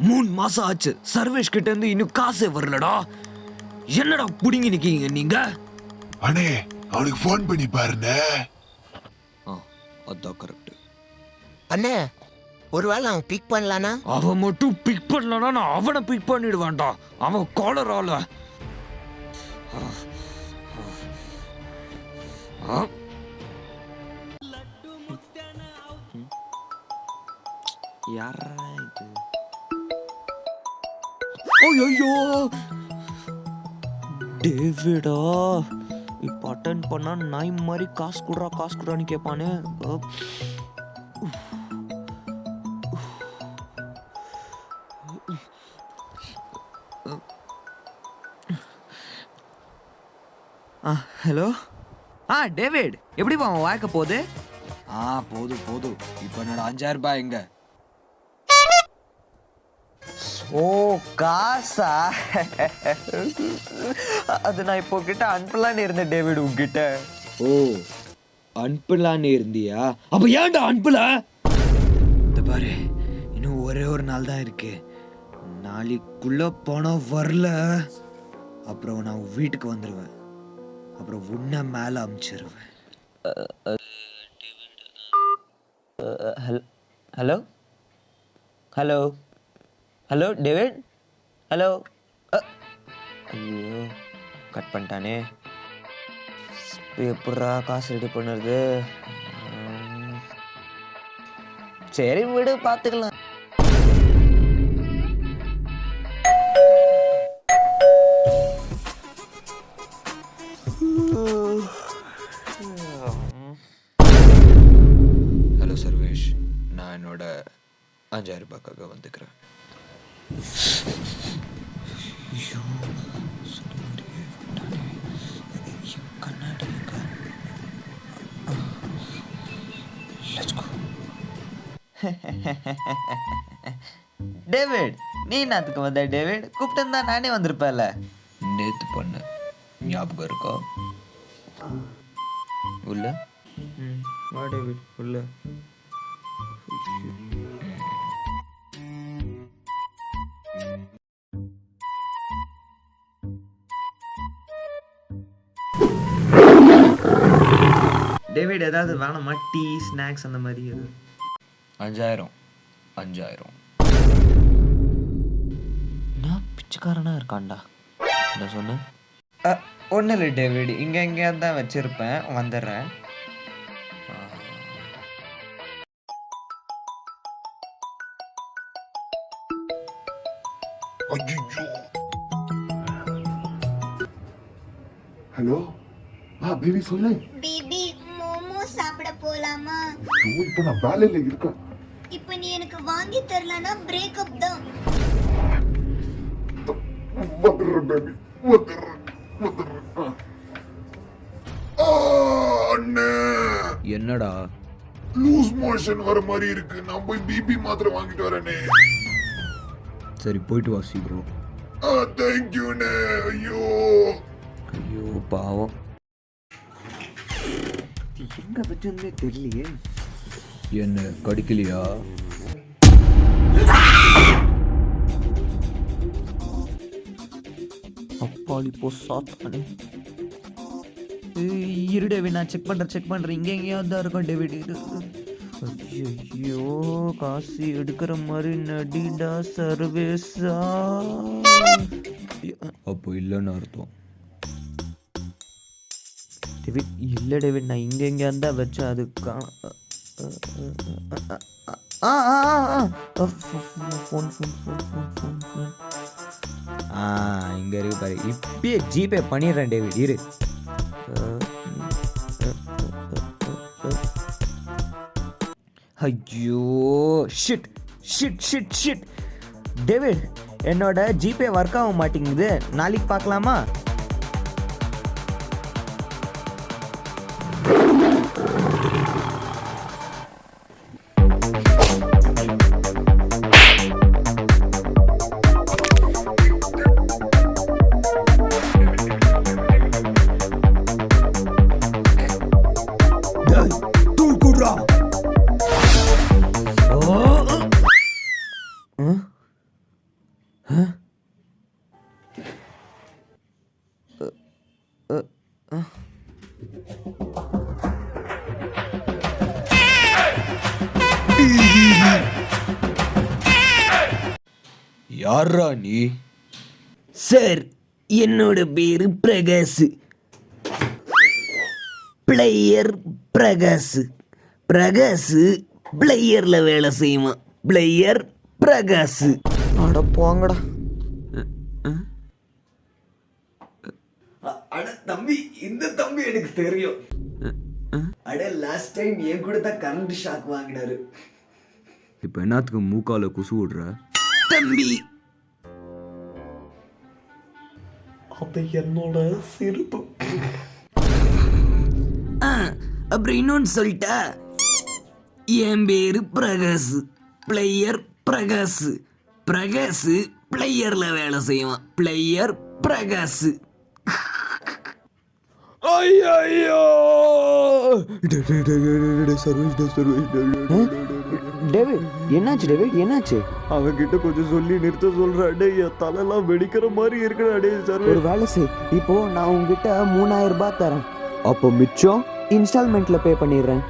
மூணு மாசம் ஆச்சு, சர்வேஷ் கிட்ட இருந்து இன்னும் காசே வரலடா. என்னடா புடிங்கி நிக்கீங்க நீங்க? அண்ணே அவனுக்கு போன் பண்ணி பாருங்க. அதான் கரெக்ட். அண்ணே ஒருவேளை அவன் பிக் பண்ணலானா? அவன் மட்டும் பிக் பண்ணலனா நான் அவனை பிக் பண்ணிடுவான்டா. அவன் காலரால. யாரா இது? ஐயோ டேவிடா, இப்ப அட்டன் பண்ணா நாய் மாதிரி காசு குடுறான்னு கேட்பானே. ஹலோ. டேவிட், எப்படி அவன் வாழ்க்கை போகுது? போதும். இப்போ என்னோட 5000 ரூபாய் எங்க? ஓ காசா? அது நான் இப்போ கிட்ட அனுப்பலான்னு இருந்தேன் டேவிட் உங்ககிட்ட. ஓ அனுப்பலான்னு இருந்தியா? அப்ப ஏன்டா அனுப்பல? இந்த பாரு, இன்னும் ஒரே ஒரு நாள் தான் இருக்கு. நாளைக்குள்ள பணம் வரல அப்புறம் நான் வீட்டுக்கு வந்துடுவேன். அப்புறம் உன்னை மேல அனுப்பிச்சிருவேன். Hello hello hello David. Hello. ஐயோ கட் பண்ணிட்டானே. எப்படா காசு ரெடி பண்ணுறது? சரி விடு, பார்த்துக்கலாம். ஹலோ சர்வேஷ், நான் என்னோட 5000 ரூபாய்க்காக வந்துக்கிறேன். டேவிட், நீ என்னத்துக்கு வந்த? டேவிட் கூப்பிட்டு நானே வந்திருப்பேன்ல. நேத்து பண்ண ஞாபகம் இருக்கா? உள்ள வா டேவிட், உள்ள. டேவிட் ஏதாவது வேணுமா? டீ, ஸ்நாக்ஸ் அந்த மாதிரி எது? 5000. நான் பிச்சைக்காரனா இருக்கான்டா. என்ன சொன்ன? ஒன்றும் இல்லை டேவிட், இங்கே எங்கேயா தான் வச்சிருப்பேன், வந்துடுறேன். ஹலோ. பேபி சொல்லு. பேபி மோமோ சாப்பிட போலாமா? இப்போ நான் வேலையில இருக்கேன். இப்போ நீ எனக்கு வாங்கி தரலனா பிரேக்கப் தான். வந்துடுறேன் பேபி, வந்துடுறேன். அண்ணே, என்னடா? லூஸ் மோஷன் வர மாதிரி இருக்கு. நான் போய் பிபி மாத்திரை வாங்கிட்டு வரேனே. சரி போயிட்டு வா சீக்கிரம். தேங்க்யூண்ணே. ஐயோ பாவம், எங்க வச்சிருந்தே தெரியலையே. என்ன கடிக்கலையா? அப்பாடி போ சாத்தானே. இரு டேவிட், நான் செக் பண்றேன். இங்க எங்கேயாவது தான் இருக்கும் டேவிட். ஐயோ காசு எடுக்கிற மாதிரி நடிடா சர்வேஸா. அப்போ இல்லைன்னு அர்த்தம். டேவிட் இல்லை டேவிட், நான் இங்கே எங்கேயா தான் வச்சேன். அது ஃபோன் இங்கே இருக்கு பாரு. இப்பயே ஜிபே பண்ணிடுறேன் டேவிட், இரு. ஐயோ ஷிட் டேவிட், என்னோட ஜிபே ஒர்க் ஆக மாட்டேங்குது. நாளைக்கு பார்க்கலாமா? யாரா நீ? சார் என்னோட பேரு பிரகாஷ். பிளேயர் பிரகாஷ். பிரகாஷ் பிளேயர்ல வேலை செய்வான். பிளேயர் பிரகாஷ். அட போங்கடா. அட தம்பி, இந்த தம்பி எனக்கு தெரியும். அட லாஸ்ட் டைம் என் கூட தான் கரண்ட் ஷாக் வாங்கினாரு. இப்போ என்னத்துக்கு மூக்கால குசு விடுற தம்பி அது என்னோட சிரிப்பு. அப்புறம் இன்னொன்னு சொல்லிட்டா, என் பேரு பிரகாஷ். பிளேயர் பிரகாஷ். பிரகாஷ் பிளேயர்ல வேலை செய்வான். பிளேயர் பிரகாஷ். ஐயோ டேவிட் என்னாச்சு? டேவிட் என்னாச்சு? அவன்கிட்ட கொஞ்சம் சொல்லி நிறுத்த சொல்றா. டேய் என் தலைலாம் வெடிக்கிற மாதிரி இருக்குடா. டேய் சார் ஒரு வேலை செய். இப்போ நான் உங்ககிட்ட 3000 ரூபாய் தரேன். அப்போ மிச்சம் இன்ஸ்டால்மெண்ட்ல பே பண்ணிடுறேன்.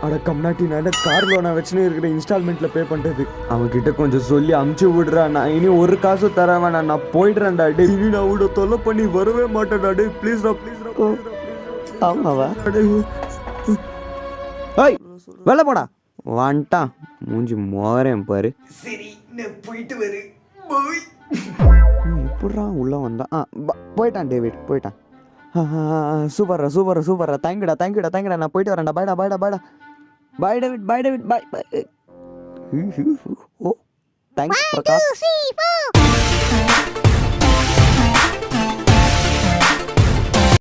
அட கம்னாட்டி, நான் கார் லோனை வச்சுன்னு இருக்கிற இன்ஸ்டால்மெண்ட்ல பே பண்றது. அவன்கிட்ட கொஞ்சம் சொல்லி அமுச்சு விடுறா. நான் இனி ஒரு காசு தர வேணாம், நான் போயிடுறேன்டா. டே இனி நான் அவட தொல்லை பண்ணி வரவே மாட்டேன்டா. டே ப்ளீஸ்டா ப்ளீஸ்டா. ஆமாவா? ஏய் வெளில போடா. வந்துட்டான். மூஞ்சி மோரேன் பாரு. சரி நான் போயிட்டு வரேன். போய் எப்படா உள்ள வந்தான்? போயிட்டான் டேவிட், போயிட்டான். சூப்பர்ரா சூப்பர்ரா சூப்பர்ரா. தேங்க்யூடா. நான் போயிட்டு வரேன்டா. பாய்டா. பாய் டேவிட், பாய். ஓ தேங்க்ஸ் பிரகாஷ்.